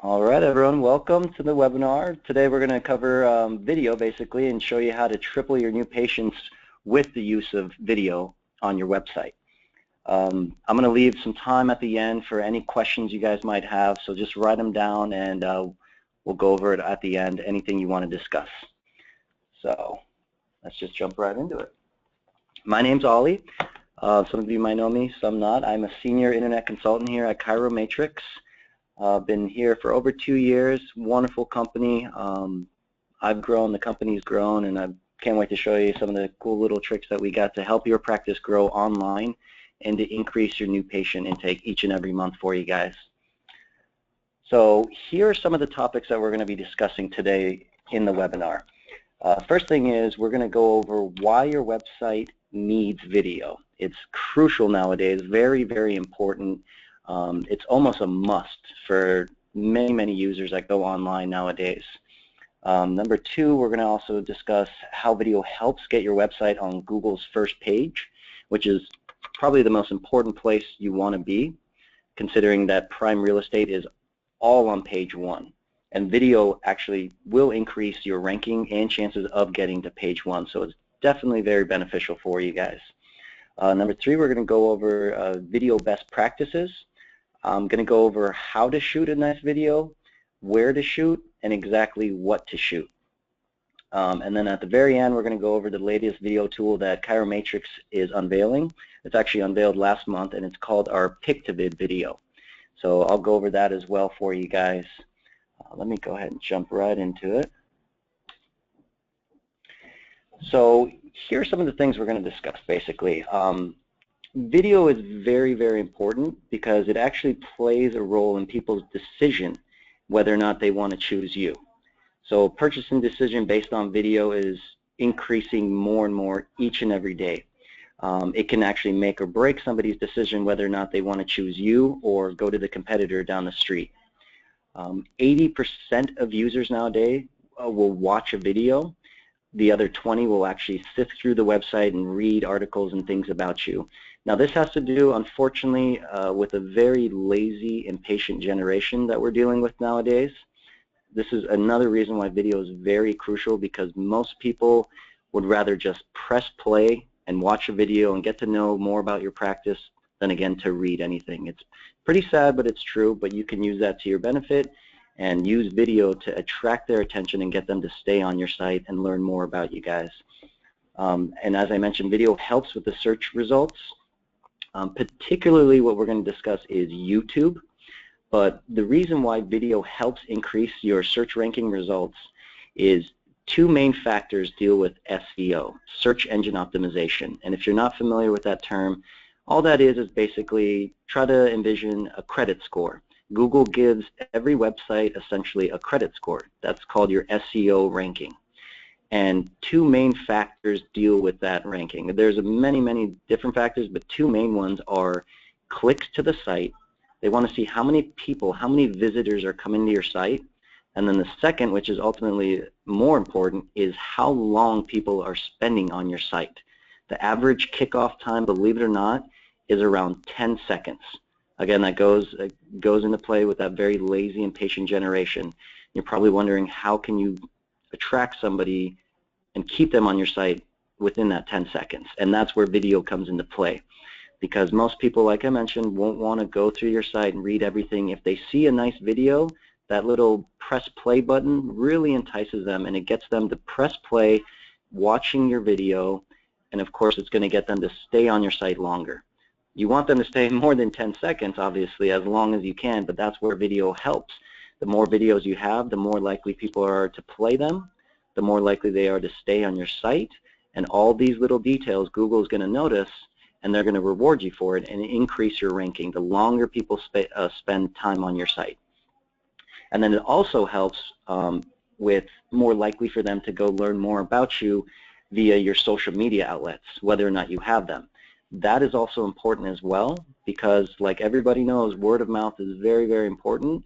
All right, everyone, welcome to the webinar. Today we're going to cover video basically and show you how to triple your new patients with the use of video on your website. I'm going to leave some time at the end for any questions you guys might have, so just write them down and we'll go over it at the end, anything you want to discuss. So let's just jump right into it. My name's Ollie. Some of you might know me, some not. I'm a senior internet consultant here at iMatrix. I've been here for over 2 years. Wonderful company. I've grown, the company's grown, and I can't wait to show you some of the cool little tricks that we got to help your practice grow online and to increase your new patient intake each and every month for you guys. So here are some of the topics that we're going to be discussing today in the webinar. First thing is we're going to go over why your website needs video. It's crucial nowadays, very, very important. It's almost a must for many, many users that go online nowadays. Number two, we're going to also discuss how video helps get your website on Google's first page, which is probably the most important place you want to be, considering that prime real estate is all on page 1. And video actually will increase your ranking and chances of getting to page 1, so it's definitely very beneficial for you guys. Number 3, we're going to go over video best practices. I'm going to go over how to shoot a nice video, where to shoot, and exactly what to shoot. And then at the very end, we're going to go over the latest video tool that iMatrix is unveiling. It's actually unveiled last month, and it's called our Pick-to-Vid video. So I'll go over that as well for you guys. Let me go ahead and jump right into it. So here are some of the things we're going to discuss, basically. Video is very, very important because it actually plays a role in people's decision whether or not they want to choose you. So purchasing decision based on video is increasing more and more each and every day. It can actually make or break somebody's decision whether or not they want to choose you or go to the competitor down the street. 80% of users nowadays will watch a video. The other 20 will actually sift through the website and read articles and things about you. Now this has to do, unfortunately, with a very lazy, impatient generation that we're dealing with nowadays. This is another reason why video is very crucial, because most people would rather just press play and watch a video and get to know more about your practice than, again, to read anything. It's pretty sad, but it's true, but you can use that to your benefit and use video to attract their attention and get them to stay on your site and learn more about you guys. And as I mentioned, video helps with the search results. Particularly what we're going to discuss is YouTube, but the reason why video helps increase your search ranking results is 2 main factors deal with SEO, search engine optimization. And if you're not familiar with that term, all that is basically try to envision a credit score. Google gives every website essentially a credit score. That's called your SEO ranking. And 2 main factors deal with that ranking. There's many, many different factors, but 2 main ones are clicks to the site. They want to see how many people, how many visitors are coming to your site. And then the second, which is ultimately more important, is how long people are spending on your site. The average kickoff time, believe it or not, is around 10 seconds. Again, that goes into play with that very lazy and patient generation. You're probably wondering, how can you attract somebody and keep them on your site within that 10 seconds? And that's where video comes into play, because most people, like I mentioned, won't want to go through your site and read everything. If they see a nice video, that little press play button really entices them, and it gets them to press play, watching your video, and of course it's going to get them to stay on your site longer. You want them to stay more than 10 seconds, obviously, as long as you can, but that's where video helps. The more videos you have, the more likely people are to play them, the more likely they are to stay on your site, and all these little details Google is going to notice, and they're going to reward you for it and increase your ranking the longer people spend time on your site. And then it also helps with more likely for them to go learn more about you via your social media outlets, whether or not you have them. That is also important as well, because like everybody knows, word of mouth is very, very important.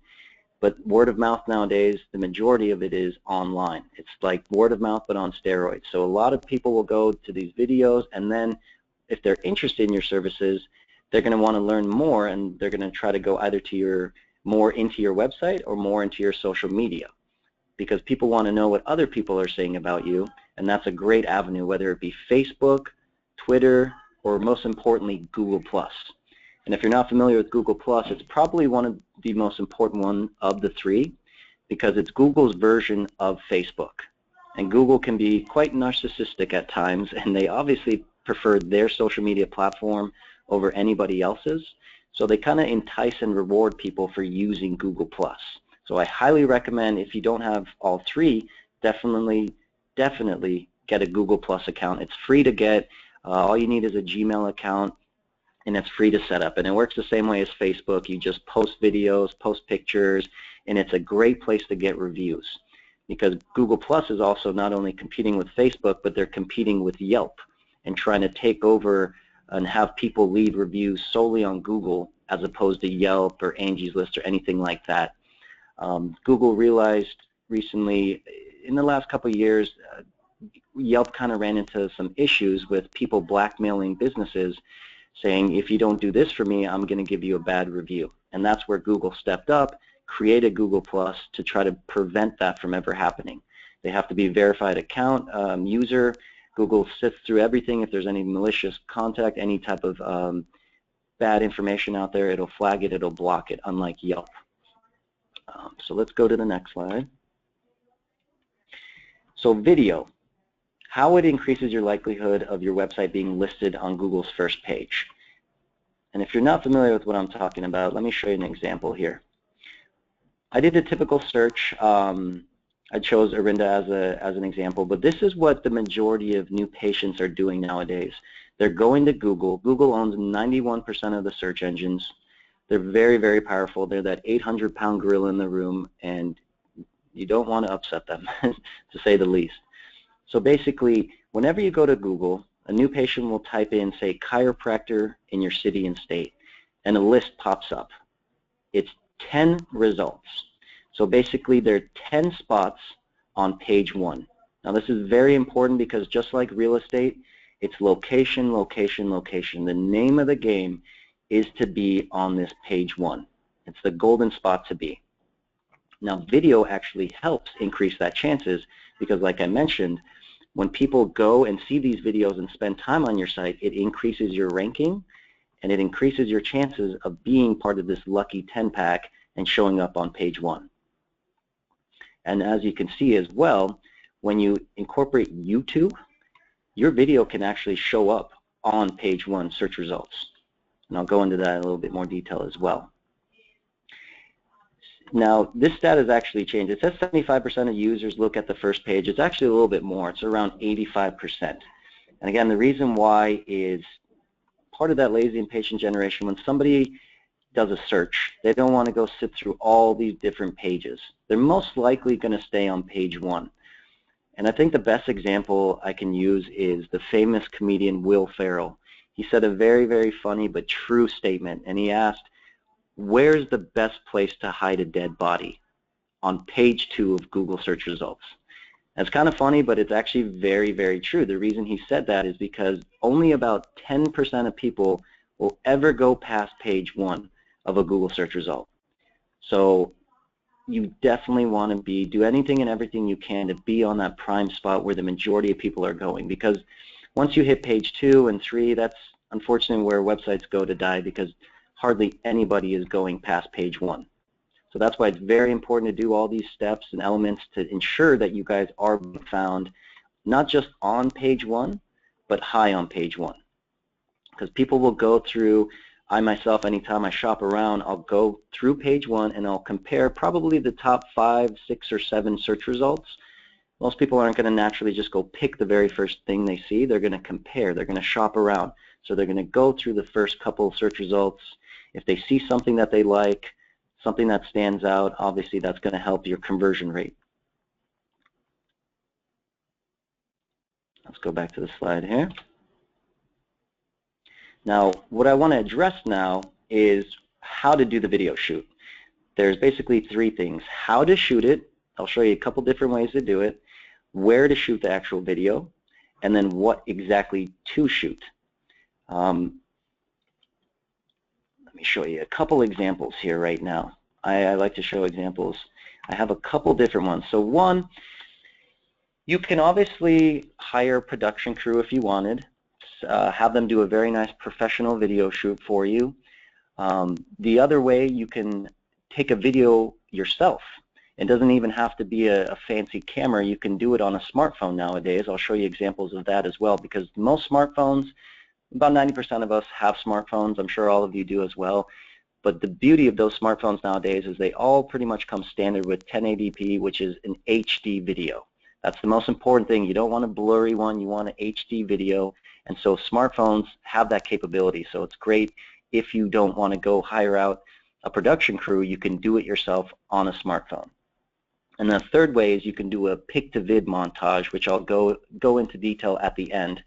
But word of mouth nowadays, the majority of it is online. It's like word of mouth but on steroids. So a lot of people will go to these videos, and then if they're interested in your services, they're going to want to learn more, and they're going to try to go either to your more into your website or more into your social media, because people want to know what other people are saying about you, and that's a great avenue, whether it be Facebook, Twitter, or most importantly, Google+. And if you're not familiar with Google+, it's probably one of the most important one of the three, because it's Google's version of Facebook. And Google can be quite narcissistic at times, and they obviously prefer their social media platform over anybody else's. So they kind of entice and reward people for using Google+. So I highly recommend, if you don't have all three, definitely get a Google+ account. It's free to get. All you need is a Gmail account, and it's free to set up. And it works the same way as Facebook. You just post videos, post pictures, and it's a great place to get reviews. Because Google+ is also not only competing with Facebook, but they're competing with Yelp and trying to take over and have people leave reviews solely on Google as opposed to Yelp or Angie's List or anything like that. Google realized recently, in the last couple of years, Yelp kind of ran into some issues with people blackmailing businesses saying, if you don't do this for me, I'm going to give you a bad review. And that's where Google stepped up, created Google+ to try to prevent that from ever happening. They have to be a verified account user. Google sifts through everything. If there's any malicious contact, any type of bad information out there, it'll flag it, it'll block it, unlike Yelp. So let's go to the next slide. So video, how it increases your likelihood of your website being listed on Google's first page. And if you're not familiar with what I'm talking about, let me show you an example here. I did a typical search. I chose Arinda as an example, but this is what the majority of new patients are doing nowadays. They're going to Google. Google owns 91% of the search engines. They're very, very powerful. They're that 800-pound gorilla in the room, and you don't want to upset them, to say the least. So basically, whenever you go to Google, a new patient will type in, say, chiropractor in your city and state, and a list pops up. It's 10 results. So basically, there are 10 spots on page 1. Now, this is very important because just like real estate, it's location, location, location. The name of the game is to be on this page 1. It's the golden spot to be. Now, video actually helps increase that chances because, like I mentioned, when people go and see these videos and spend time on your site, it increases your ranking and it increases your chances of being part of this lucky 10-pack and showing up on page 1. And as you can see as well, when you incorporate YouTube, your video can actually show up on page 1 search results. And I'll go into that in a little bit more detail as well. Now, this stat has actually changed. It says 75% of users look at the first page. It's actually a little bit more. It's around 85%. And again, the reason why is part of that lazy impatient generation. When somebody does a search, they don't want to go sit through all these different pages. They're most likely going to stay on page 1. And I think the best example I can use is the famous comedian Will Ferrell. He said a very, very funny but true statement, and he asked, where's the best place to hide a dead body? On page 2 of Google search results. That's kind of funny, but it's actually very, very true. The reason he said that is because only about 10% of people will ever go past page 1 of a Google search result. So you definitely want to do anything and everything you can to be on that prime spot where the majority of people are going, because once you hit page 2 and 3, that's unfortunately where websites go to die, because hardly anybody is going past page 1. So that's why it's very important to do all these steps and elements to ensure that you guys are found not just on page 1, but high on page 1. Because people will go through, I myself, anytime I shop around, I'll go through page 1 and I'll compare probably the top 5, 6, or 7 search results. Most people aren't going to naturally just go pick the very first thing they see. They're going to compare. They're going to shop around. So they're going to go through the first couple of search results. If they see something that they like, something that stands out, obviously that's going to help your conversion rate. Let's go back to the slide here. Now, what I want to address now is how to do the video shoot. There's basically 3 things. How to shoot it. I'll show you a couple different ways to do it. Where to shoot the actual video, and then what exactly to shoot. Let me show you a couple examples here right now. I like to show examples. I have a couple different ones. So one, you can obviously hire a production crew if you wanted, have them do a very nice professional video shoot for you. The other way, you can take a video yourself. It doesn't even have to be a fancy camera. You can do it on a smartphone nowadays. I'll show you examples of that as well, because most smartphones, about 90% of us have smartphones. I'm sure all of you do as well. But the beauty of those smartphones nowadays is they all pretty much come standard with 1080p, which is an HD video. That's the most important thing. You don't want a blurry one. You want an HD video. And so smartphones have that capability. So it's great if you don't want to go hire out a production crew. You can do it yourself on a smartphone. And the third way is you can do a pic-to-vid montage, which I'll go into detail at the end.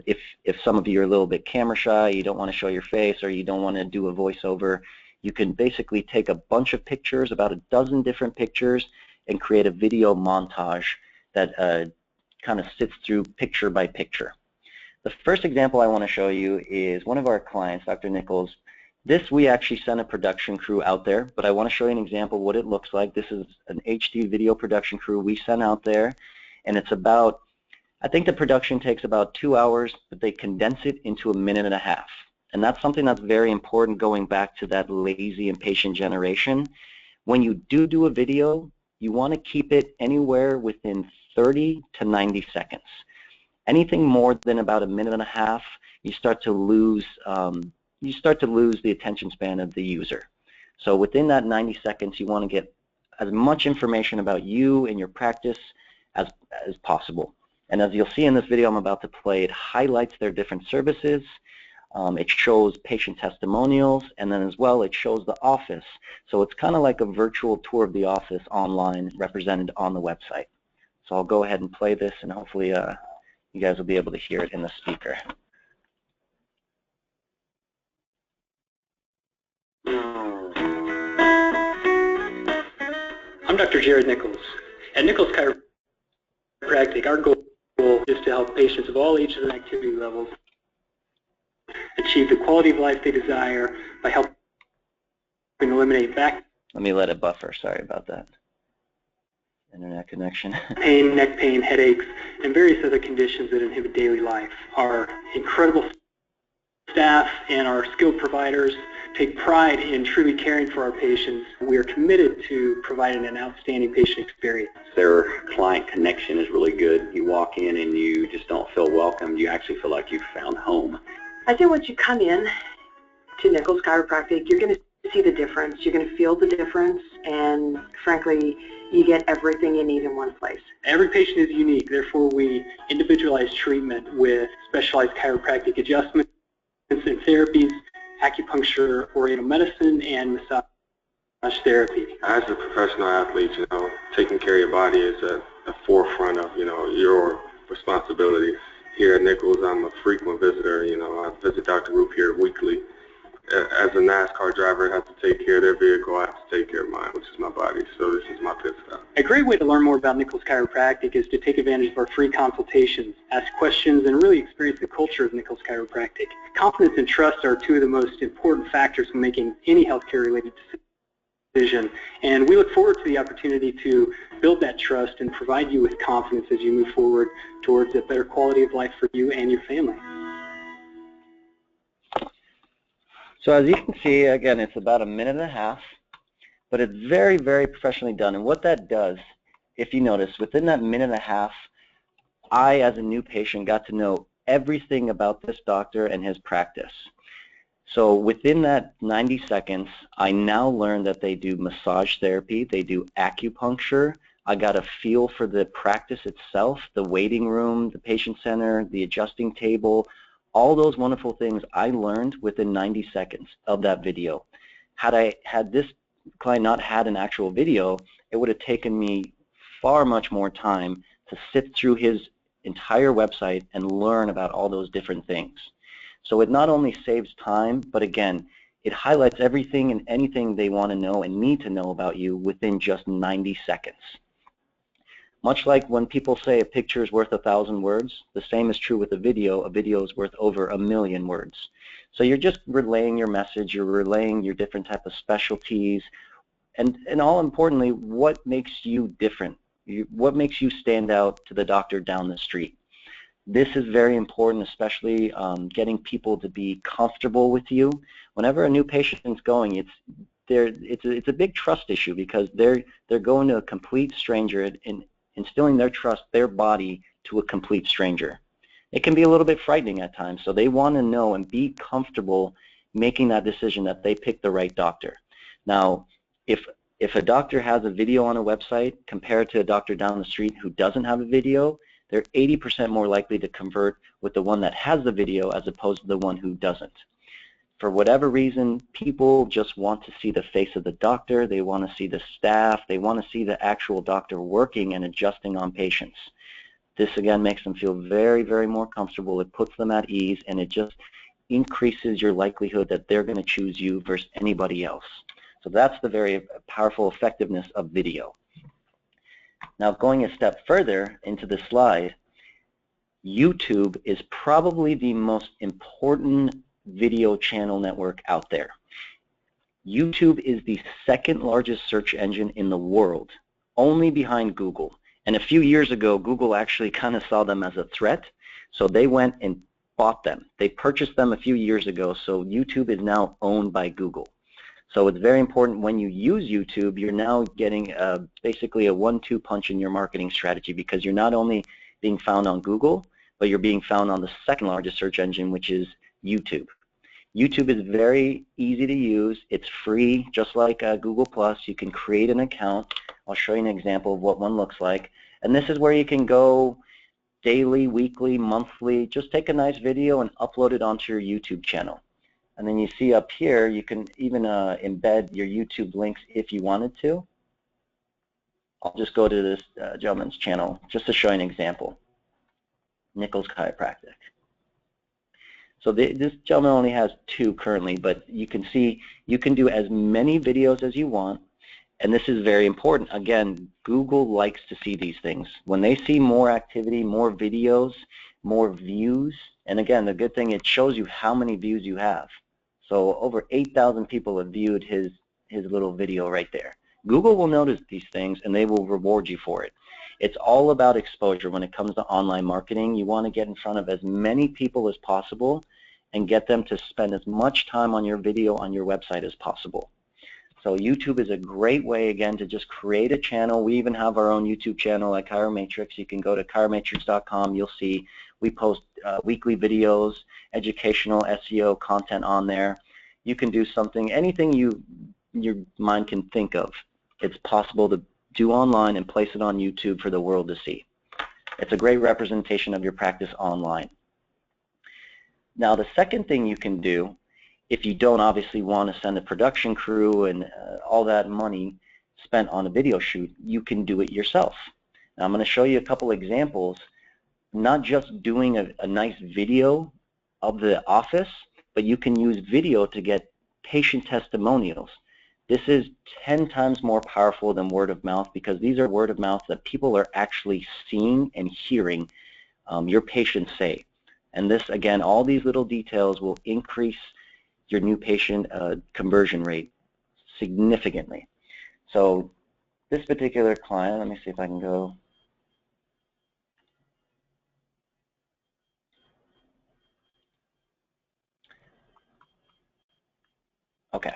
If some of you are a little bit camera shy, you don't want to show your face, or you don't want to do a voiceover, you can basically take a bunch of pictures, about a dozen different pictures, and create a video montage that kind of sits through picture by picture. The first example I want to show you is one of our clients, Dr. Nichols. This, we actually sent a production crew out there, but I want to show you an example of what it looks like. This is an HD video production crew we sent out there, and it's about, I think the production takes about 2 hours, but they condense it into 1.5 minutes. And that's something that's very important, going back to that lazy, impatient generation. When you do a video, you want to keep it anywhere within 30 to 90 seconds. Anything more than about 1.5 minutes, you start to lose the attention span of the user. So within that 90 seconds, you want to get as much information about you and your practice as possible. And as you'll see in this video I'm about to play, it highlights their different services. It shows patient testimonials, and then as well it shows the office. So it's kind of like a virtual tour of the office online, represented on the website. So I'll go ahead and play this, and hopefully you guys will be able to hear it in the speaker. I'm Dr. Jared Nichols. At Nichols Chiropractic, our goal is to help patients of all ages and activity levels achieve the quality of life they desire by helping eliminate back Let me let it buffer. Sorry about that. Internet connection. pain, neck pain, headaches, and various other conditions that inhibit daily life. Our incredible staff and our skilled providers take pride in truly caring for our patients. We are committed to providing an outstanding patient experience. Their client connection is really good. You walk in and you just don't feel welcomed. You actually feel like you've found home. I think once you come in to Nichols Chiropractic, you're going to see the difference. You're going to feel the difference, and frankly, you get everything you need in one place. Every patient is unique. Therefore, we individualize treatment with specialized chiropractic adjustments and therapies, acupuncture, oriental medicine, and massage therapy. As a professional athlete, taking care of your body is at the forefront of, your responsibility. Here at Nichols, I'm a frequent visitor. I visit Dr. Roop here weekly. As a NASCAR driver, I have to take care of their vehicle. I have to take care of mine, which is my body. So this is my pit stop. A great way to learn more about Nichols Chiropractic is to take advantage of our free consultations, ask questions, and really experience the culture of Nichols Chiropractic. Confidence and trust are two of the most important factors when making any healthcare-related decision, and we look forward to the opportunity to build that trust and provide you with confidence as you move forward towards a better quality of life for you and your family. So as you can see, again, it's about 1.5 minutes, but it's very, very professionally done. And what that does, if you notice, within that 1.5 minutes, I, as a new patient, got to know everything about this doctor and his practice. So within that 90 seconds, I now learned that they do massage therapy, they do acupuncture. I got a feel for the practice itself, the waiting room, the patient center, the adjusting table. All those wonderful things I learned within 90 seconds of that video. Had this client not had an actual video, it would have taken me far much more time to sit through his entire website and learn about all those different things. So it not only saves time, but again, it highlights everything and anything they want to know and need to know about you within just 90 seconds. Much like when people say a picture is worth 1,000 words, the same is true with a video. A video is worth over 1,000,000 words. So you're just relaying your message, you're relaying your different type of specialties, and all importantly, what makes you different? What makes you stand out to the doctor down the street? This is very important, especially getting people to be comfortable with you. Whenever a new patient's going, it's a big trust issue, because they're going to a complete stranger and instilling their trust, their body, to a complete stranger. It can be a little bit frightening at times, so they want to know and be comfortable making that decision that they picked the right doctor. Now, if a doctor has a video on a website compared to a doctor down the street who doesn't have a video, they're 80% more likely to convert with the one that has the video as opposed to the one who doesn't. For whatever reason, people just want to see the face of the doctor, they want to see the staff, they want to see the actual doctor working and adjusting on patients. This again makes them feel very, very more comfortable. It puts them at ease, and it just increases your likelihood that they're going to choose you versus anybody else. So that's the very powerful effectiveness of video. Now, going a step further into the slide, YouTube is probably the most important video channel network out there. YouTube is the second largest search engine in the world, only behind Google. And a few years ago, Google actually kind of saw them as a threat, so they went and bought them. They purchased them a few years ago, so YouTube is now owned by Google. So it's very important when you use YouTube, you're now getting basically a 1-2 punch in your marketing strategy, because you're not only being found on Google, but you're being found on the second largest search engine, which is YouTube. YouTube is very easy to use. It's free, just like Google+. You can create an account. I'll show you an example of what one looks like. And this is where you can go daily, weekly, monthly. Just take a nice video and upload it onto your YouTube channel. And then you see up here, you can even embed your YouTube links if you wanted to. I'll just go to this gentleman's channel just to show you an example. Nichols Chiropractic. So this gentleman only has 2 currently, but you can see you can do as many videos as you want, and this is very important. Again, Google likes to see these things. When they see more activity, more videos, more views, and again, the good thing, it shows you how many views you have. So over 8,000 people have viewed his little video right there. Google will notice these things, and they will reward you for it. It's all about exposure when it comes to online marketing. You want to get in front of as many people as possible and get them to spend as much time on your video on your website as possible. So YouTube is a great way, again, to just create a channel. We even have our own YouTube channel at iMatrix. You can go to iMatrix.com. You'll see we post weekly videos, educational SEO content on there. You can do something, anything your mind can think of. It's possible to do online and place it on YouTube for the world to see. It's a great representation of your practice online. Now, the second thing you can do, if you don't obviously want to send a production crew and all that money spent on a video shoot, you can do it yourself. Now, I'm going to show you a couple examples, not just doing a nice video of the office, but you can use video to get patient testimonials. This is 10 times more powerful than word of mouth, because these are word of mouth that people are actually seeing and hearing your patients say. And this, again, all these little details will increase your new patient conversion rate significantly. So this particular client, let me see if I can go. Okay.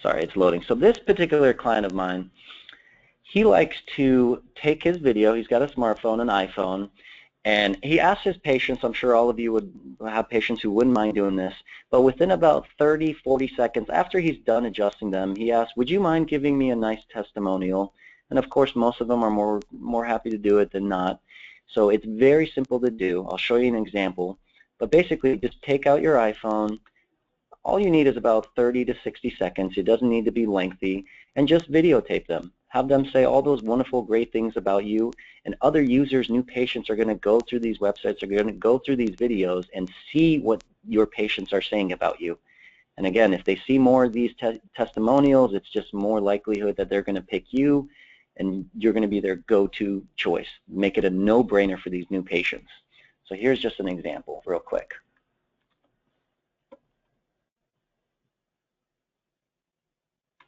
Sorry, it's loading. So this particular client of mine, he likes to take his video. He's got a smartphone, an iPhone, and he asks his patients, I'm sure all of you would have patients who wouldn't mind doing this, but within about 30, 40 seconds after he's done adjusting them, he asks, would you mind giving me a nice testimonial? And of course, most of them are more happy to do it than not. So it's very simple to do. I'll show you an example. But basically, just take out your iPhone. All you need is about 30 to 60 seconds. It doesn't need to be lengthy. And just videotape them. Have them say all those wonderful, great things about you, and other users, new patients, are going to go through these websites, are going to go through these videos and see what your patients are saying about you. And again, if they see more of these testimonials, it's just more likelihood that they're going to pick you, and you're going to be their go-to choice. Make it a no-brainer for these new patients. So here's just an example real quick.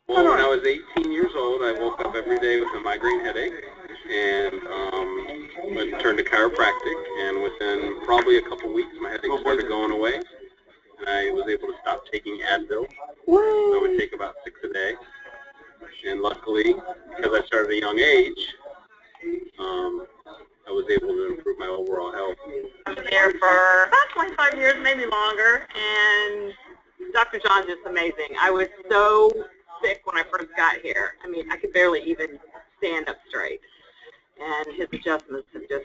Well, when I was 18 years old, I woke up every day with a migraine headache and went and turned to chiropractic. And within probably a couple weeks, my headache started going away. And I was able to stop taking Advil. I would take about 6 a day. And luckily, because I started at a young age, I was able to improve my overall health. I've been here for about 25 years, maybe longer, and Dr. John's just amazing. I was so sick when I first got here. I mean, I could barely even stand up straight. And his adjustments have just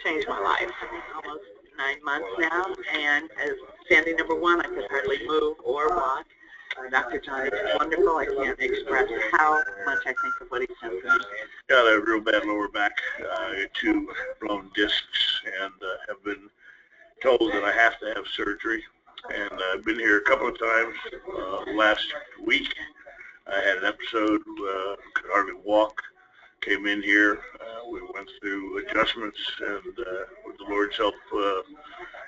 changed my life. Almost 9 months now, and as standing number 1, I could hardly move or walk. Dr. John is wonderful. I can't express how much I think of what he's done for me. Got a real bad lower back, 2 blown discs, and have been told that I have to have surgery. And I've been here a couple of times. Last week, I had an episode, could hardly walk. Came in here, we went through adjustments, and with the Lord's help,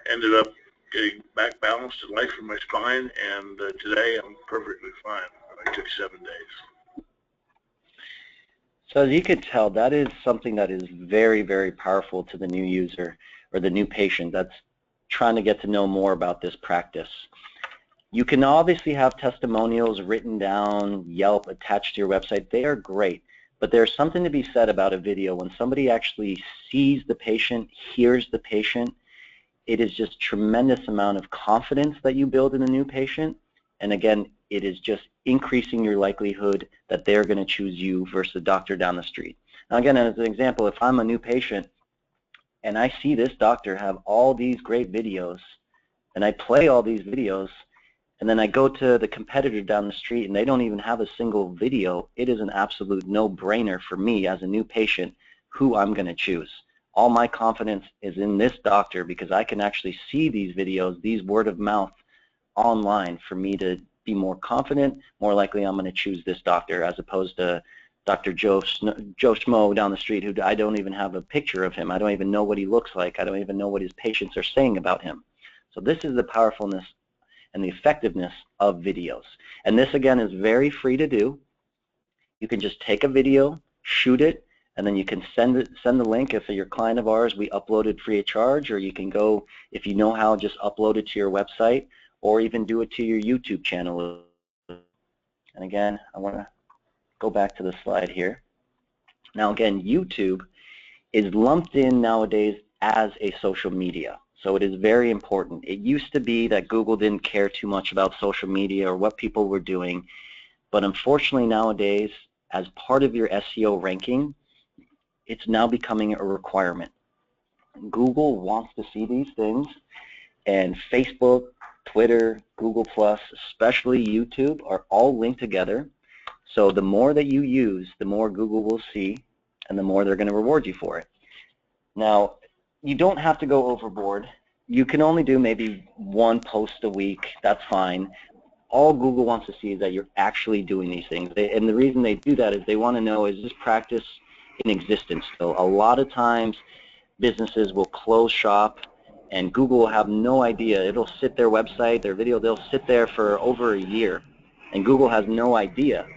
ended up getting back balanced in life for my spine, and today I'm perfectly fine. It took 7 days. So as you could tell, that is something that is very, very powerful to the new user or the new patient that's trying to get to know more about this practice. You can obviously have testimonials written down, Yelp attached to your website. They are great. But there's something to be said about a video. When somebody actually sees the patient, hears the patient, it is just tremendous amount of confidence that you build in a new patient. And again, it is just increasing your likelihood that they're going to choose you versus a doctor down the street. Now again, as an example, if I'm a new patient and I see this doctor have all these great videos and I play all these videos, and then I go to the competitor down the street and they don't even have a single video, it is an absolute no-brainer for me as a new patient who I'm going to choose. All my confidence is in this doctor because I can actually see these videos, these word of mouth online for me to be more confident. More likely I'm going to choose this doctor as opposed to Dr. Joe Schmo down the street who I don't even have a picture of him. I don't even know what he looks like. I don't even know what his patients are saying about him. So this is the powerfulness and the effectiveness of videos. And this again is very free to do. You can just take a video, shoot it, and then you can send the link. If you're a client of ours, we upload it free of charge, or you can go, if you know how, just upload it to your website, or even do it to your YouTube channel. And again, I want to go back to the slide here. Now again, YouTube is lumped in nowadays as a social media. So it is very important. It used to be that Google didn't care too much about social media or what people were doing, but unfortunately nowadays, as part of your SEO ranking, it's now becoming a requirement. Google wants to see these things, and Facebook, Twitter, Google+, especially YouTube, are all linked together. So the more that you use, the more Google will see, and the more they're going to reward you for it. Now, you don't have to go overboard. You can only do maybe 1 post a week. That's fine. All Google wants to see is that you're actually doing these things. And the reason they do that is they want to know, is this practice in existence still? A lot of times businesses will close shop and Google will have no idea. It'll sit their website, their video, they'll sit there for over a year and Google has no idea.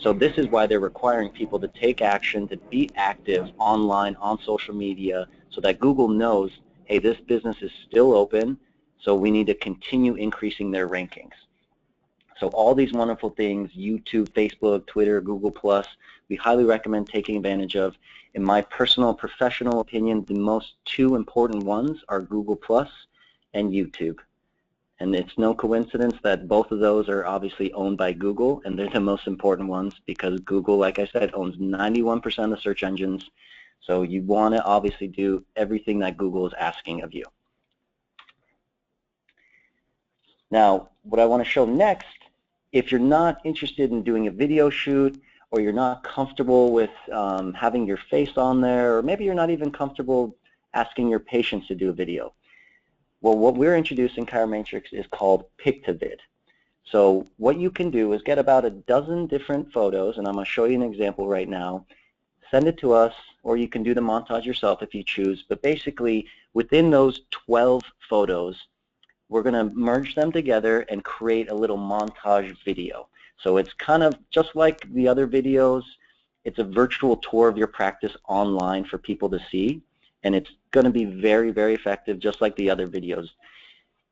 So this is why they're requiring people to take action, to be active online, on social media, so that Google knows, hey, this business is still open, so we need to continue increasing their rankings. So all these wonderful things, YouTube, Facebook, Twitter, Google+, we highly recommend taking advantage of. In my personal professional opinion, the most 2 important ones are Google+ and YouTube. And it's no coincidence that both of those are obviously owned by Google, and they're the most important ones because Google, like I said, owns 91% of the search engines. So you want to obviously do everything that Google is asking of you. Now, what I want to show next, if you're not interested in doing a video shoot, or you're not comfortable with having your face on there, or maybe you're not even comfortable asking your patients to do a video, well, what we're introducing iMatrix is called Pick-to-Vid. So what you can do is get about a dozen different photos, and I'm going to show you an example right now. Send it to us, or you can do the montage yourself if you choose. But basically, within those 12 photos, we're going to merge them together and create a little montage video. So it's kind of just like the other videos. It's a virtual tour of your practice online for people to see, and it's going to be very, very effective, just like the other videos.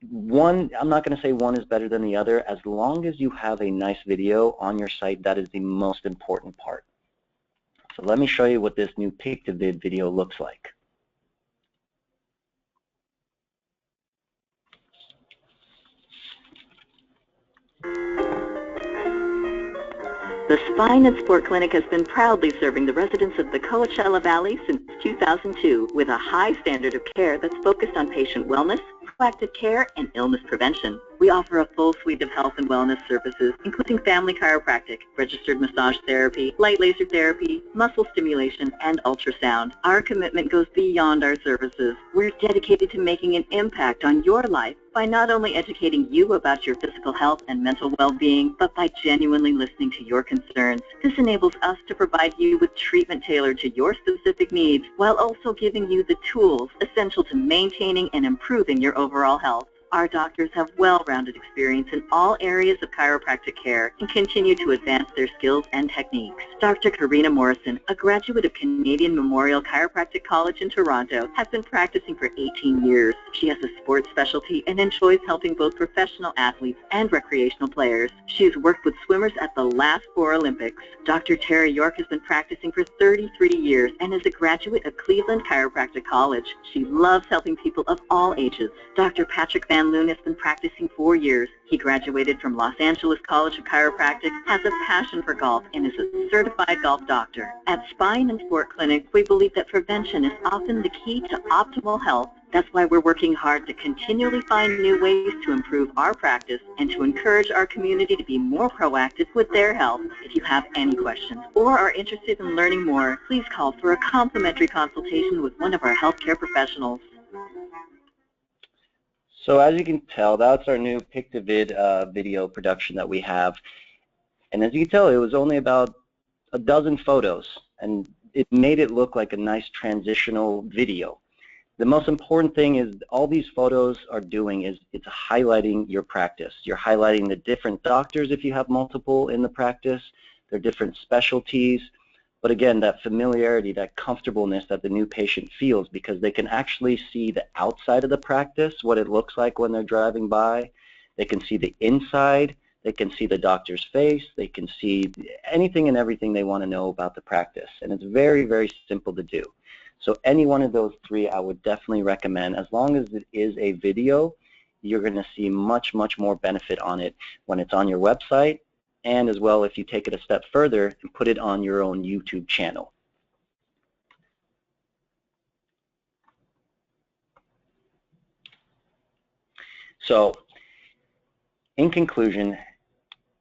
I'm not going to say one is better than the other. As long as you have a nice video on your site, that is the most important part. So let me show you what this new pic-to-vid video looks like. The Spine and Sport Clinic has been proudly serving the residents of the Coachella Valley since 2002 with a high standard of care that's focused on patient wellness, proactive care, and illness prevention. We offer a full suite of health and wellness services, including family chiropractic, registered massage therapy, light laser therapy, muscle stimulation, and ultrasound. Our commitment goes beyond our services. We're dedicated to making an impact on your life by not only educating you about your physical health and mental well-being, but by genuinely listening to your concerns. This enables us to provide you with treatment tailored to your specific needs, while also giving you the tools essential to maintaining and improving your overall health. Our doctors have well-rounded experience in all areas of chiropractic care and continue to advance their skills and techniques. Dr. Karina Morrison, a graduate of Canadian Memorial Chiropractic College in Toronto, has been practicing for 18 years. She has a sports specialty and enjoys helping both professional athletes and recreational players. She has worked with swimmers at the last 4 Olympics. Dr. Terry York has been practicing for 33 years and is a graduate of Cleveland Chiropractic College. She loves helping people of all ages. Dr. Patrick Van Loon has been practicing 4 years. He graduated from Los Angeles College of Chiropractic, has a passion for golf, and is a certified golf doctor. At Spine and Sport Clinic, we believe that prevention is often the key to optimal health. That's why we're working hard to continually find new ways to improve our practice and to encourage our community to be more proactive with their health. If you have any questions or are interested in learning more, please call for a complimentary consultation with one of our healthcare professionals. So as you can tell, that's our new pic-to-vid video production that we have. And as you can tell, it was only about a dozen photos, and it made it look like a nice transitional video. The most important thing is all these photos are doing is it's highlighting your practice. You're highlighting the different doctors if you have multiple in the practice, their different specialties. But again, that familiarity, that comfortableness that the new patient feels, because they can actually see the outside of the practice, what it looks like when they're driving by. They can see the inside. They can see the doctor's face. They can see anything and everything they want to know about the practice. And it's very, very simple to do. So any one of those 3 I would definitely recommend. As long as it is a video, you're going to see much, much more benefit on it when it's on your website, and as well if you take it a step further and put it on your own YouTube channel. So in conclusion,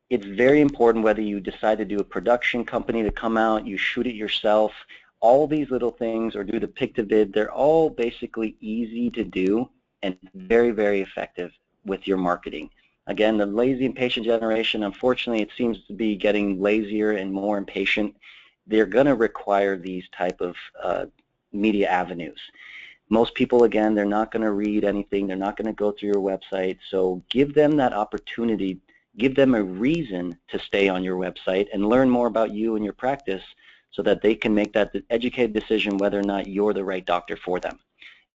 it's very important whether you decide to do a production company to come out, you shoot it yourself, all these little things, or do the pic-to-vid, they're all basically easy to do and very, very effective with your marketing. Again, the lazy impatient generation, unfortunately, it seems to be getting lazier and more impatient. They're going to require these type of media avenues. Most people, again, they're not going to read anything. They're not going to go through your website. So give them that opportunity. Give them a reason to stay on your website and learn more about you and your practice so that they can make that educated decision whether or not you're the right doctor for them.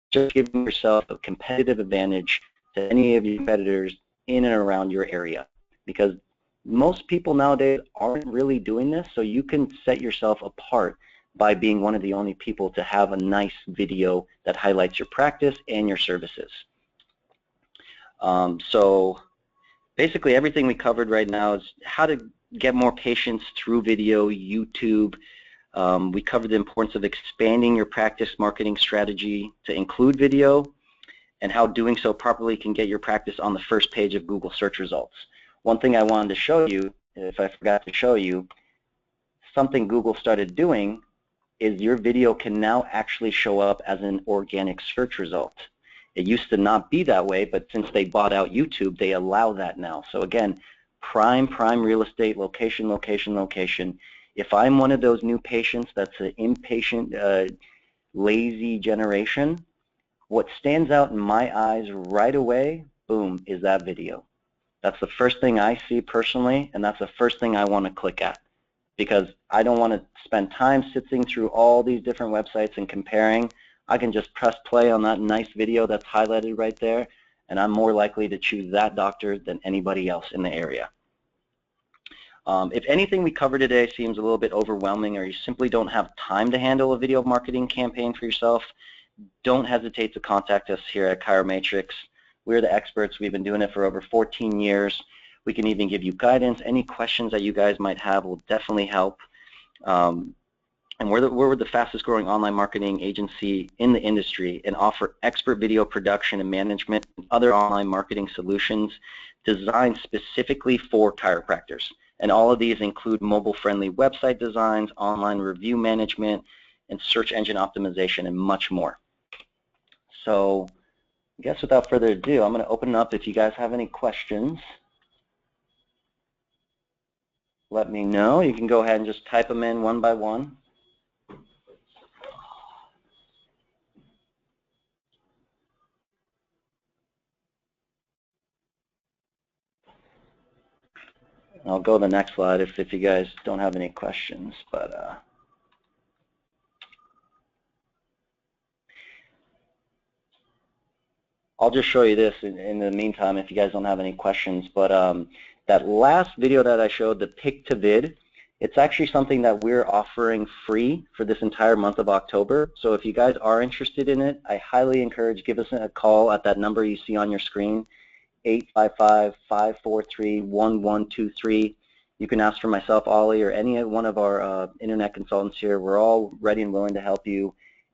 Just giving yourself a competitive advantage to any of your competitors in and around your area, because most people nowadays aren't really doing this, so you can set yourself apart by being one of the only people to have a nice video that highlights your practice and your services. So basically everything we covered right now is how to get more patients through video, YouTube. We covered the importance of expanding your practice marketing strategy to include video, and how doing so properly can get your practice on the first page of Google search results. One thing I wanted to show you, if I forgot to show you, something Google started doing is your video can now actually show up as an organic search result. It used to not be that way, but since they bought out YouTube, they allow that now. So again, prime real estate, location, location, location. If I'm one of those new patients that's an impatient, lazy generation, what stands out in my eyes right away, boom, is that video. That's the first thing I see personally, and that's the first thing I want to click at, because I don't want to spend time sifting through all these different websites and comparing. I can just press play on that nice video that's highlighted right there, and I'm more likely to choose that doctor than anybody else in the area. If anything we cover today seems a little bit overwhelming, or you simply don't have time to handle a video marketing campaign for yourself, don't hesitate to contact us here at iMatrix. We're the experts. We've been doing it for over 14 years. We can even give you guidance. Any questions that you guys might have will definitely help. And we're the fastest growing online marketing agency in the industry and offer expert video production and management and other online marketing solutions designed specifically for chiropractors. And all of these include mobile-friendly website designs, online review management, and search engine optimization, and much more. So I guess without further ado, I'm going to open it up. If you guys have any questions, let me know. You can go ahead and just type them in one by one. I'll go to the next slide if you guys don't have any questions, but I'll just show you this in the meantime if you guys don't have any questions. But that last video that I showed, the pick to vid, it's actually something that we're offering free for this entire month of October. So if you guys are interested in it, I highly encourage give us a call at that number you see on your screen, 855-543-1123. You can ask for myself, Ollie, or any one of our internet consultants here. We're all ready and willing to help you.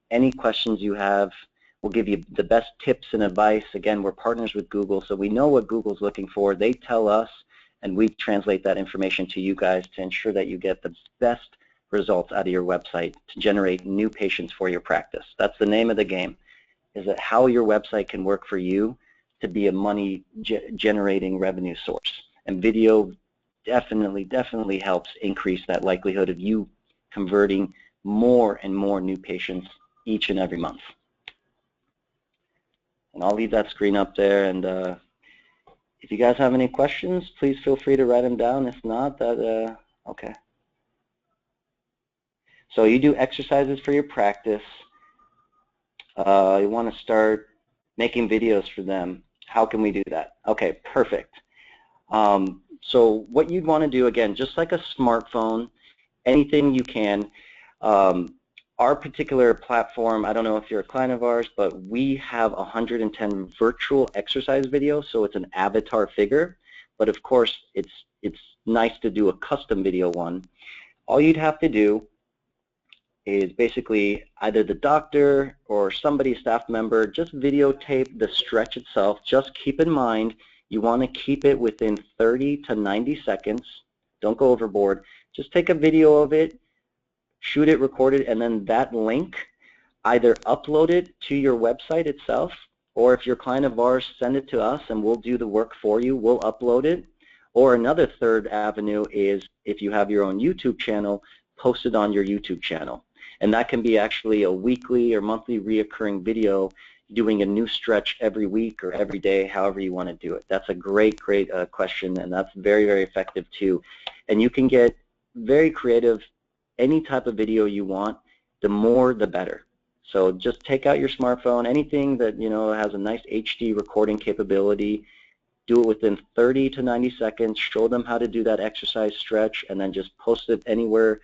Any questions you have, we'll give you the best tips and advice. Again, we're partners with Google, so we know what Google's looking for. They tell us, and we translate that information to you guys to ensure that you get the best results out of your website to generate new patients for your practice. That's the name of the game, is that how your website can work for you to be a money-generating revenue source. And video definitely helps increase that likelihood of you converting more and more new patients each and every month. And I'll leave that screen up there, and if you guys have any questions, please feel free to write them down. If not, okay. So you do exercises for your practice. You want to start making videos for them. How can we do that? Okay, perfect. So what you'd want to do, again, just like a smartphone, anything you can. Our particular platform, I don't know if you're a client of ours, but we have 110 virtual exercise videos, so it's an avatar figure. But of course, it's nice to do a custom video one. All you'd have to do is basically either the doctor or somebody, staff member, just videotape the stretch itself. Just keep in mind, you want to keep it within 30 to 90 seconds. Don't go overboard. Just take a video of it, shoot it, record it, and then that link, either upload it to your website itself, or if you're a client of ours, send it to us and we'll do the work for you. We'll upload it. Or another third avenue is if you have your own YouTube channel, post it on your YouTube channel. And that can be actually a weekly or monthly reoccurring video doing a new stretch every week or every day, however you want to do it. That's a great question, and that's very effective too. And you can get very creative. Any type of video you want, the more the better. So just take out your smartphone, anything that has a nice HD recording capability, do it within 30 to 90 seconds, show them how to do that exercise stretch, and then just post it anywhere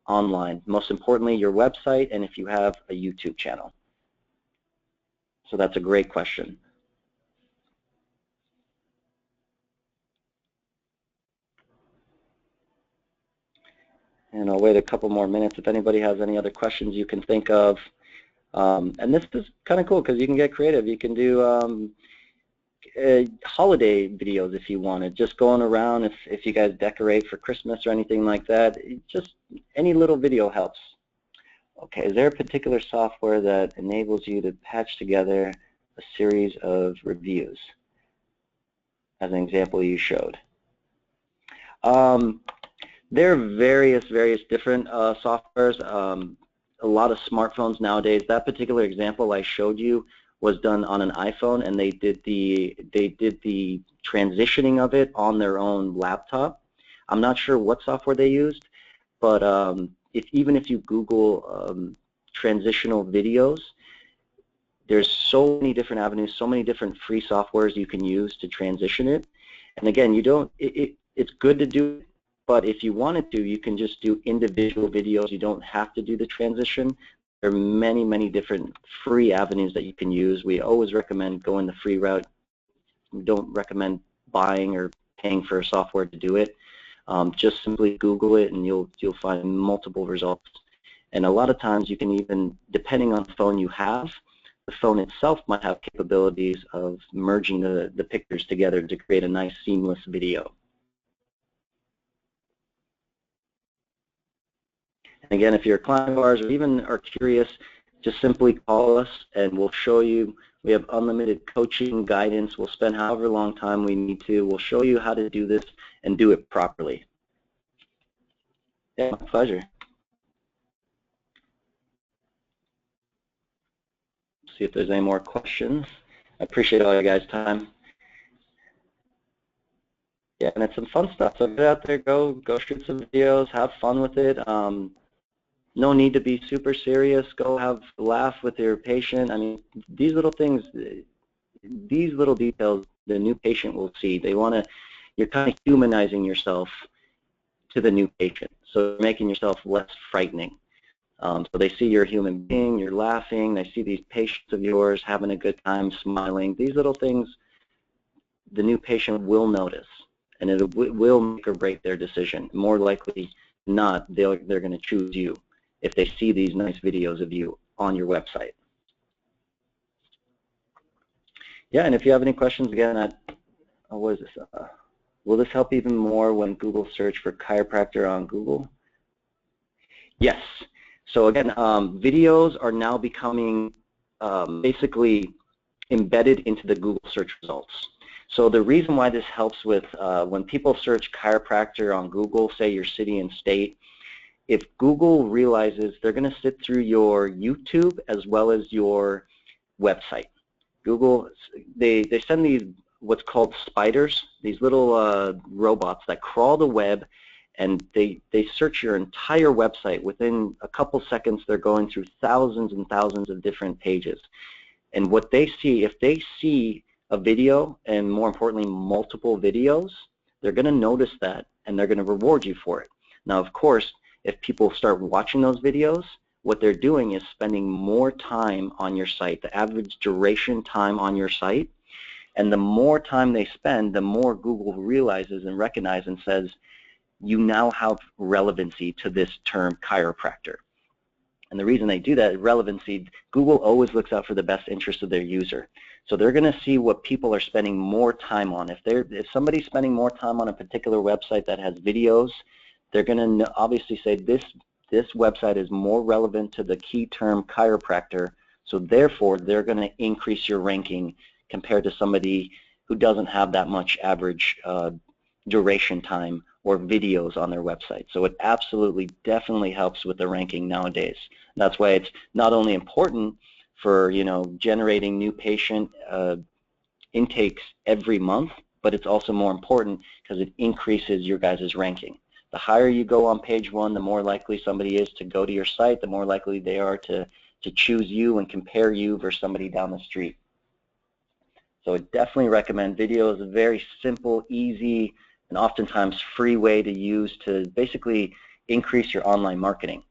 online. Most importantly, your website, and if you have a YouTube channel. So that's a great question. And I'll wait a couple more minutes if anybody has any other questions you can think of. And this is kind of cool because you can get creative. You can do holiday videos if you wanted, just going around if you guys decorate for Christmas or anything like that. Just any little video helps. Okay, is there a particular software that enables you to patch together a series of reviews, as an example you showed? There are various different softwares. A lot of smartphones nowadays. That particular example I showed you was done on an iPhone, and they did the transitioning of it on their own laptop. I'm not sure what software they used, but even if you Google transitional videos, there's so many different avenues, so many different free softwares you can use to transition it. And again, it's good to do, but if you wanted to, you can just do individual videos. You don't have to do the transition. There are many, many different free avenues that you can use. We always recommend going the free route. We don't recommend buying or paying for software to do it. Just simply Google it, and you'll find multiple results. And a lot of times you can even, depending on the phone you have, the phone itself might have capabilities of merging the pictures together to create a nice seamless video. And again, if you're a client of ours or even are curious, just simply call us and we'll show you. We have unlimited coaching guidance. We'll spend however long time we need to. We'll show you how to do this and do it properly. Yeah, my pleasure. See if there's any more questions. I appreciate all you guys' time. Yeah, and it's some fun stuff. So get out there, go shoot some videos, have fun with it. No need to be super serious. Go have a laugh with your patient. I mean, these little things, these little details, the new patient will see. You're kind of humanizing yourself to the new patient. So you're making yourself less frightening. So they see you're a human being, you're laughing, they see these patients of yours having a good time, smiling. These little things, the new patient will notice, and it will make or break their decision. More likely not, they're going to choose you if they see these nice videos of you on your website. Yeah, and if you have any questions, again, what is this? Will this help even more when Google search for chiropractor on Google? Yes. So again, videos are now becoming basically embedded into the Google search results. So the reason why this helps with when people search chiropractor on Google, say your city and state, if Google realizes they're going to sit through your YouTube as well as your website. Google, they send these what's called spiders, these little robots that crawl the web, and they search your entire website. Within a couple seconds, they're going through thousands and thousands of different pages. And what they see, if they see a video, and more importantly, multiple videos, they're going to notice that, and they're going to reward you for it. Now, of course, if people start watching those videos, what they're doing is spending more time on your site, the average duration time on your site. And the more time they spend, the more Google realizes and recognizes and says, you now have relevancy to this term chiropractor. And the reason they do that, relevancy, Google always looks out for the best interest of their user. So they're going to see what people are spending more time on. If somebody's spending more time on a particular website that has videos, they're going to obviously say this website is more relevant to the key term chiropractor, so therefore they're going to increase your ranking compared to somebody who doesn't have that much average duration time or videos on their website. So it absolutely, definitely helps with the ranking nowadays. That's why it's not only important for, generating new patient intakes every month, but it's also more important because it increases your guys' ranking. The higher you go on page one, the more likely somebody is to go to your site, the more likely they are to choose you and compare you versus somebody down the street. So I definitely recommend video. Is a very simple, easy, and oftentimes free way to use to basically increase your online marketing.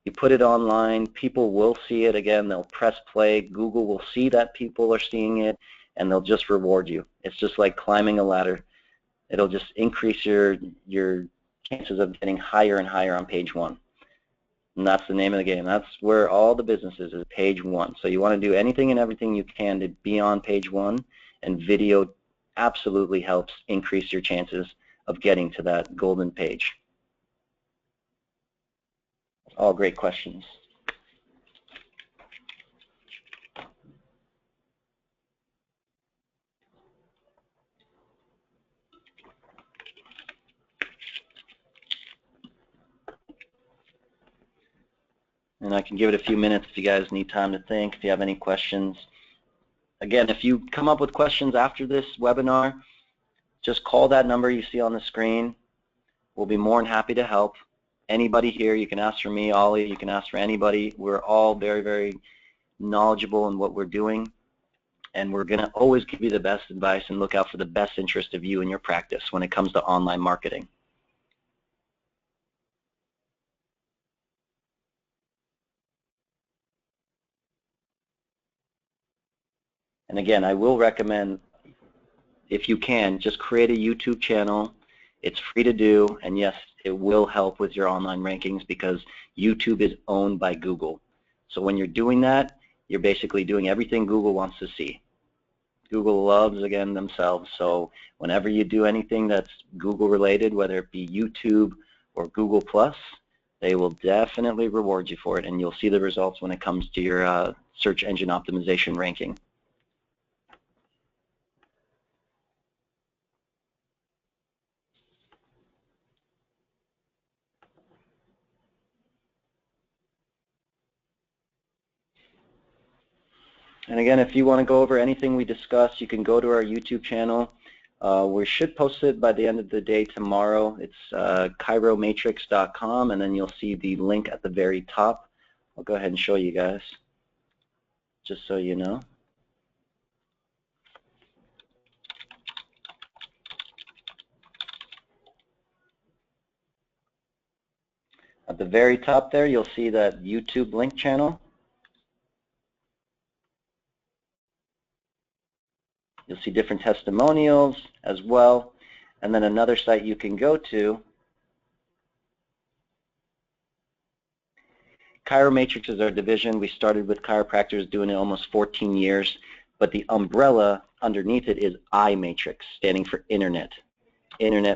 You put it online, people will see it. Again, they'll press play. Google will see that people are seeing it, and they'll just reward you. It's just like climbing a ladder. It'll just increase your chances of getting higher and higher on page one. And that's the name of the game. That's where all the business is page one. So you want to do anything and everything you can to be on page one, and video absolutely helps increase your chances of getting to that golden page. All great questions. And I can give it a few minutes if you guys need time to think, if you have any questions. Again, if you come up with questions after this webinar, just call that number you see on the screen. We'll be more than happy to help. Anybody here, you can ask for me, Ollie, you can ask for anybody. We're all very, very knowledgeable in what we're doing, and we're going to always give you the best advice and look out for the best interest of you and your practice when it comes to online marketing. And again, I will recommend, if you can, just create a YouTube channel. It's free to do, and yes, it will help with your online rankings because YouTube is owned by Google. So when you're doing that, you're basically doing everything Google wants to see. Google loves, again, themselves, so whenever you do anything that's Google related, whether it be YouTube or Google+, they will definitely reward you for it, and you'll see the results when it comes to your search engine optimization ranking. And again, if you want to go over anything we discussed, you can go to our YouTube channel. We should post it by the end of the day tomorrow. It's iMatrix.com, and then you'll see the link at the very top. I'll go ahead and show you guys, just so you know. At the very top there, you'll see that YouTube link channel. You'll see different testimonials as well, and then another site you can go to. iMatrix is our division. We started with chiropractors doing it almost 14 years, but the umbrella underneath it is iMatrix, standing for Internet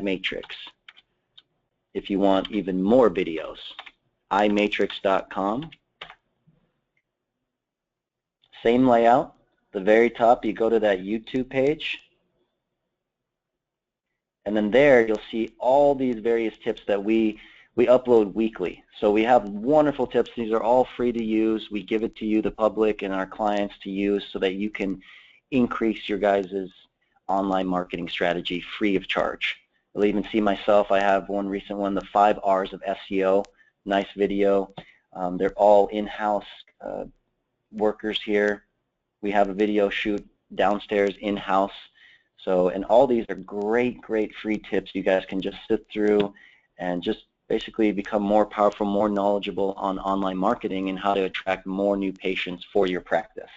Matrix. If you want even more videos, iMatrix.com. Same layout. The very top, you go to that YouTube page, and then there you'll see all these various tips that we upload weekly. So we have wonderful tips. These are all free to use. We give it to you, the public, and our clients to use so that you can increase your guys' online marketing strategy free of charge. You'll even see myself, I have one recent one, the 5 R's of SEO. Nice video. They're all in-house workers here. We have a video shoot downstairs in-house. So, and all these are great, great free tips you guys can just sit through and just basically become more powerful, more knowledgeable on online marketing and how to attract more new patients for your practice.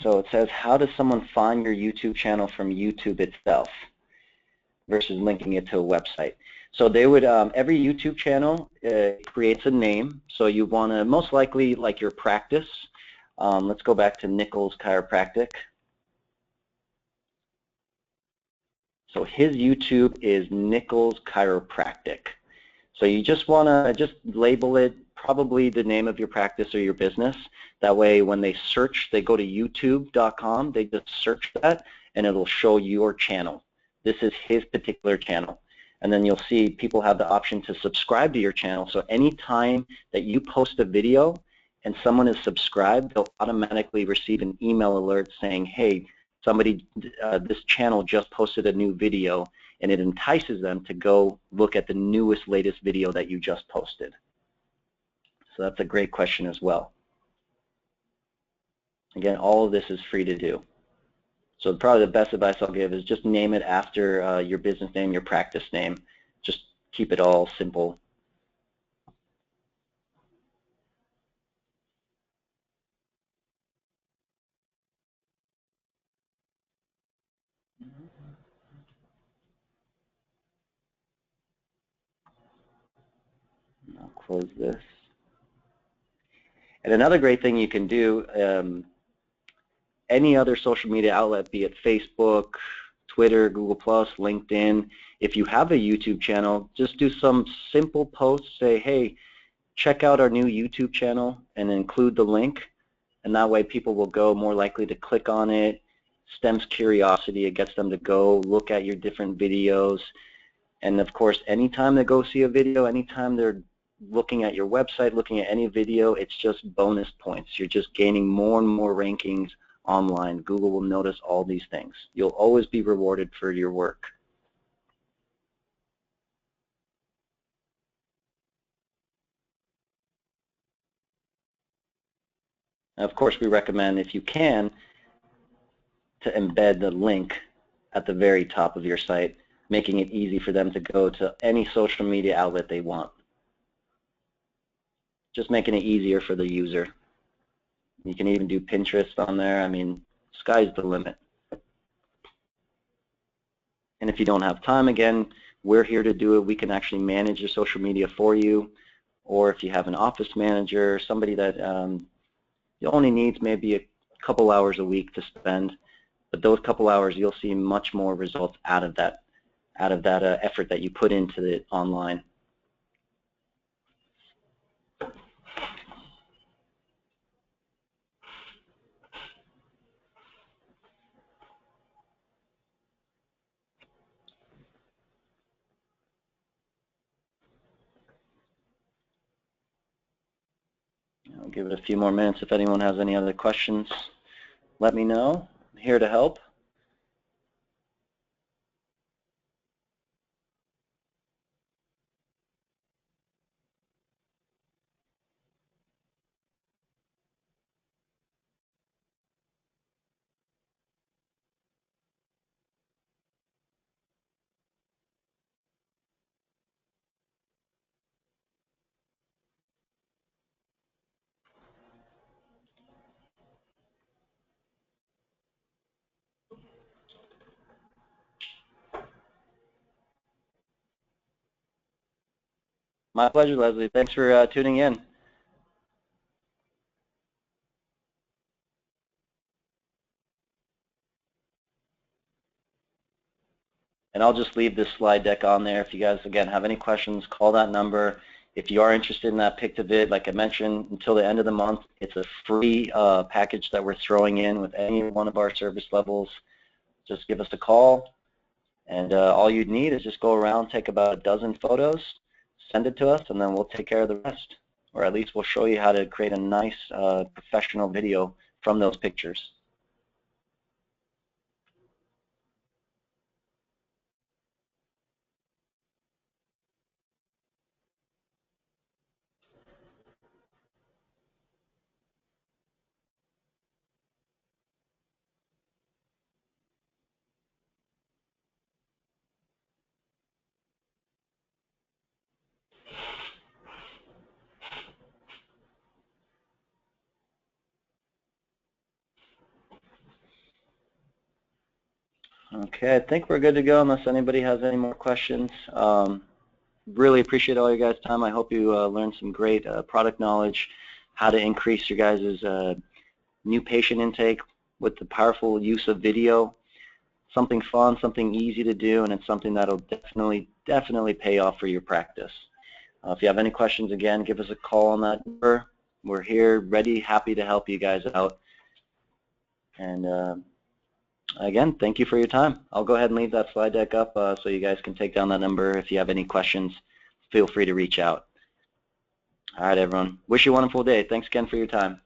So it says, how does someone find your YouTube channel from YouTube itself versus linking it to a website? So they would, every YouTube channel creates a name. So you want to, most likely, like your practice. Let's go back to Nichols Chiropractic. So his YouTube is Nichols Chiropractic. So you just want to just label it probably the name of your practice or your business. That way when they search, they go to youtube.com, they just search that and it'll show your channel. This is his particular channel. And then you'll see people have the option to subscribe to your channel. So anytime that you post a video and someone is subscribed, they'll automatically receive an email alert saying, hey, somebody, this channel just posted a new video, and it entices them to go look at the newest, latest video that you just posted. So that's a great question as well. Again, all of this is free to do. So probably the best advice I'll give is just name it after your business name, your practice name. Just keep it all simple. I'll close this. And another great thing you can do, any other social media outlet, be it Facebook, Twitter, Google+, LinkedIn, if you have a YouTube channel, just do some simple posts, say, hey, check out our new YouTube channel and include the link, and that way people will go more likely to click on it, stems curiosity, it gets them to go look at your different videos, and of course anytime they go see a video, anytime they're looking at your website, looking at any video, it's just bonus points. You're just gaining more and more rankings online. Google will notice all these things. You'll always be rewarded for your work. Now, of course, we recommend, if you can, to embed the link at the very top of your site, making it easy for them to go to any social media outlet they want. Just making it easier for the user. You can even do Pinterest on there. I mean, sky's the limit. And if you don't have time, again, we're here to do it. We can actually manage your social media for you. Or if you have an office manager, somebody that only needs maybe a couple hours a week to spend, but those couple hours you'll see much more results out of that effort that you put into it online. I'll give it a few more minutes. If anyone has any other questions, let me know. I'm here to help. My pleasure, Leslie. Thanks for tuning in. And I'll just leave this slide deck on there. If you guys, again, have any questions, call that number. If you are interested in that pick-to-vid, like I mentioned, until the end of the month, it's a free package that we're throwing in with any one of our service levels. Just give us a call, and all you'd need is just go around, take about a dozen photos, send it to us, and then we'll take care of the rest. Or at least we'll show you how to create a nice professional video from those pictures. Okay, I think we're good to go unless anybody has any more questions. Really appreciate all you guys' time. I hope you learned some great product knowledge, how to increase your guys' new patient intake with the powerful use of video. Something fun, something easy to do, and it's something that'll definitely pay off for your practice. If you have any questions, again, give us a call on that number. We're here, ready, happy to help you guys out. And again, thank you for your time. I'll go ahead and leave that slide deck up so you guys can take down that number. If you have any questions, feel free to reach out. All right, everyone. Wish you a wonderful day. Thanks again for your time.